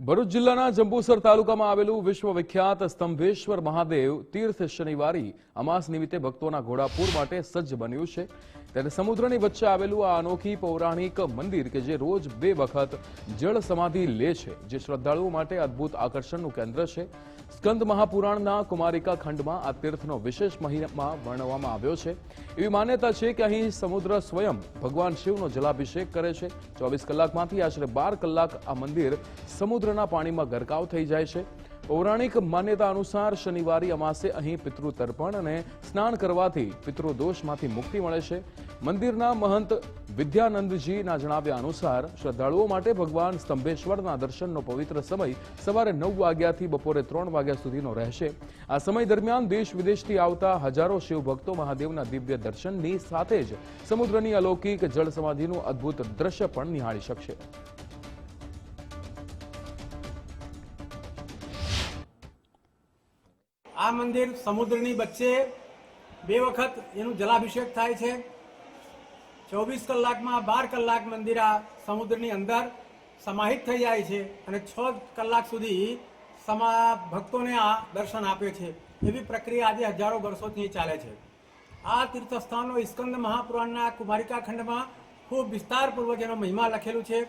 ભરૂચ જિલ્લાના જંબુસર તાલુકામાં આવેલું વિશ્વવિખ્યાત સ્તંભેશ્વર મહાદેવ તીર્થ શનિવારી અમાસ નિમિત્તે ભક્તોના ઘોડાપુર માટે સજ્જ બન્યું છે। ત્યારે સમુદ્રની વચ્ચે આવેલું આ અનોખી પૌરાણિક મંદિર કે જે રોજ 2 વખત જળ સમાધિ લે છે, જે શ્રદ્ધાળુઓ માટે અદ્ભુત આકર્ષણનું કેન્દ્ર છે। સ્કંદ મહાપુરાણના કુમારિકા ખંડમાં આ તીર્થનો વિશેષ મહિમા વર્ણવવામાં આવ્યો છે। એવી માન્યતા છે કે અહીં સમુદ્ર સ્વયં ભગવાન શિવનો જલાભિષેક કરે છે। 24 કલાકમાંથી આશરે 12 કલાક આ મંદિર સમુદ્રના પાણીમાં ગરકાવ થઈ જાય છે। પૌરાણિક માન્યતા અનુસાર શનિવારી અમાસે અહીં પિતૃ તર્પણ અને સ્નાન કરવાથી પિતૃદોષમાંથી મુક્તિ મળે છે। મંદિરના મહંત વિદ્યાનંદજીના જણાવ્યા અનુસાર શ્રદ્ધાળુઓ માટે ભગવાન સ્તંભેશ્વરના દર્શનનો પવિત્ર સમય સવારે 9 વાગ્યાથી બપોરે 3 વાગ્યા સુધીનો રહેશે। આ સમય દરમિયાન દેશ વિદેશથી આવતા હજારો શિવભક્તો મહાદેવના દિવ્ય દર્શનની સાથે જ સમુદ્રની અલૌકિક જળ સમાધિનું અદ્ભુત દ્રશ્ય પણ નિહાળી શકશે। આ મંદિર સમુદ્રની વચ્ચે 2 વખત એનું જલાભિષેક થાય છે। 24 કલાકમાં 12 કલાક મંદિર આ સમુદ્રની અંદર સમાહિત થઈ જાય છે અને 6 કલાક સુધી ભક્તોને આ દર્શન આપે છે। એવી પ્રક્રિયા આજે હજારો વર્ષોથી ચાલે છે। આ તીર્થસ્થાનનો સ્કંદ મહાપુરાણના કુમારિકા ખંડમાં ખૂબ વિસ્તારપૂર્વક એનો મહિમા લખેલું છે।